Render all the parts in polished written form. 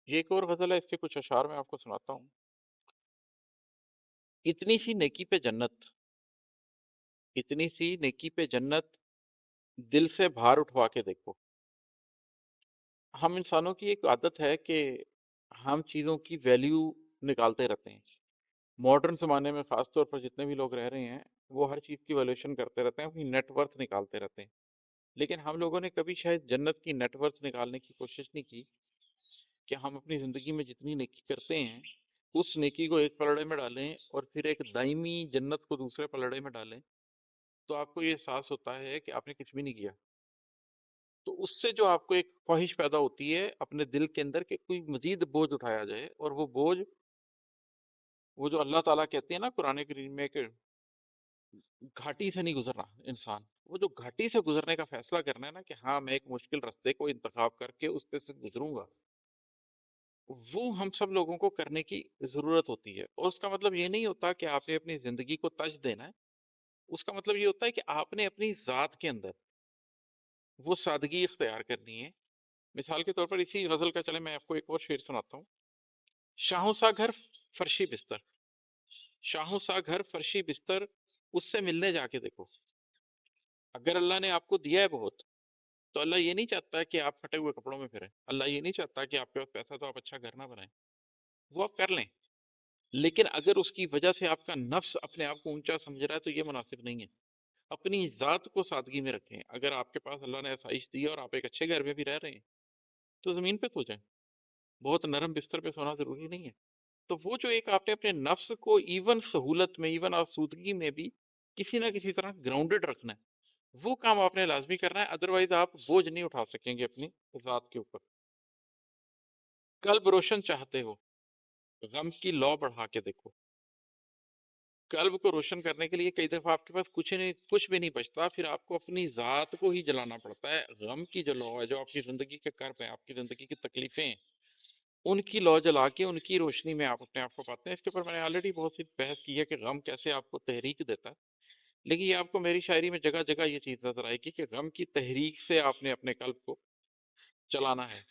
یہ ایک اور غزل ہے، اس کے کچھ اشعار میں آپ کو سناتا ہوں۔ اتنی سی نیکی پہ جنت، اتنی سی نیکی پہ جنت، دل سے بھار اٹھوا کے دیکھو۔ ہم انسانوں کی ایک عادت ہے کہ ہم چیزوں کی ویلیو نکالتے رہتے ہیں۔ ماڈرن زمانے میں خاص طور پر جتنے بھی لوگ رہ رہے ہیں وہ ہر چیز کی ویلیوشن کرتے رہتے ہیں، اپنی نیٹ ورتھ نکالتے رہتے ہیں، لیکن ہم لوگوں نے کبھی شاید جنت کی نیٹ ورتھ نکالنے کی کوشش نہیں کی کہ ہم اپنی زندگی میں جتنی نیکی کرتے ہیں اس نیکی کو ایک پلڑے میں ڈالیں اور پھر ایک دائمی جنت کو دوسرے پلڑے میں ڈالیں، تو آپ کو یہ احساس ہوتا ہے کہ آپ نے کچھ بھی نہیں کیا۔ تو اس سے جو آپ کو ایک خواہش پیدا ہوتی ہے اپنے دل کے اندر کہ کوئی مزید بوجھ اٹھایا جائے، اور وہ بوجھ، وہ جو اللہ تعالیٰ کہتے ہیں نا قرآن کریم میں کہ گھاٹی سے نہیں گزرنا انسان، وہ جو گھاٹی سے گزرنے کا فیصلہ کرنا ہے نا کہ ہاں میں ایک مشکل راستے کو انتخاب کر کے اس پہ سے گزروں گا، وہ ہم سب لوگوں کو کرنے کی ضرورت ہوتی ہے۔ اور اس کا مطلب یہ نہیں ہوتا کہ آپ نے اپنی زندگی کو تج دینا ہے، اس کا مطلب یہ ہوتا ہے کہ آپ نے اپنی ذات کے اندر وہ سادگی اختیار کرنی ہے۔ مثال کے طور پر اسی غزل کا چلے میں آپ کو ایک اور شعر سناتا ہوں۔ شاہوں سا گھر فرشی بستر، شاہوں سا گھر فرشی بستر، اس سے ملنے جا کے دیکھو۔ اگر اللہ نے آپ کو دیا ہے بہت، تو اللہ یہ نہیں چاہتا کہ آپ پھٹے ہوئے کپڑوں میں پھریں، اللہ یہ نہیں چاہتا کہ آپ کے پاس پیسہ تو آپ اچھا گھر نہ بنائیں، وہ آپ کر لیں، لیکن اگر اس کی وجہ سے آپ کا نفس اپنے آپ کو اونچا سمجھ رہا ہے تو یہ مناسب نہیں ہے۔ اپنی ذات کو سادگی میں رکھیں۔ اگر آپ کے پاس اللہ نے آسائش دی ہے اور آپ ایک اچھے گھر میں بھی رہ رہے ہیں تو زمین پہ سو جائیں، بہت نرم بستر پہ سونا ضروری نہیں ہے۔ تو وہ جو ایک آپ نے اپنے نفس کو ایون سہولت میں، ایون آسودگی میں بھی کسی نہ کسی طرح گراؤنڈڈ رکھنا ہے، وہ کام آپ نے لازمی کرنا ہے، ادروائز آپ بوجھ نہیں اٹھا سکیں گے اپنی ذات کے اوپر۔ قلب روشن چاہتے ہو، غم کی لو بڑھا کے دیکھو۔ قلب کو روشن کرنے کے لیے کئی دفعہ آپ کے پاس کچھ بھی نہیں بچتا، پھر آپ کو اپنی ذات کو ہی جلانا پڑتا ہے۔ غم کی جو لو ہے، جو آپ کی زندگی کے کرب ہیں، آپ کی زندگی کی تکلیفیں ہیں، ان کی لو جلا کے ان کی روشنی میں آپ اپنے آپ کو پاتے ہیں۔ اس کے اوپر میں نے آلریڈی بہت سی بحث کی ہے کہ غم کیسے آپ کو تحریک دیتا ہے، لیکن یہ آپ کو میری شاعری میں جگہ جگہ یہ چیز نظر آئے گی کہ غم کی تحریک سے آپ نے اپنے قلب کو چلانا ہے۔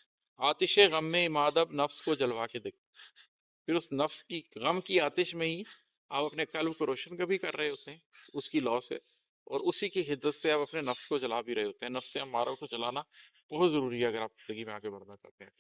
آتش غم میں مادب نفس کو جلوا کے دیکھو، پھر اس نفس کی غم کی آتش میں ہی آپ اپنے قلب کو روشن کبھی کر رہے ہوتے ہیں اس کی لو سے، اور اسی کی حدت سے آپ اپنے نفس کو جلا بھی رہے ہوتے ہیں۔ نفس امارہ کو جلانا بہت ضروری ہے اگر آپ زندگی میں آگے بڑھنا چاہتے ہیں۔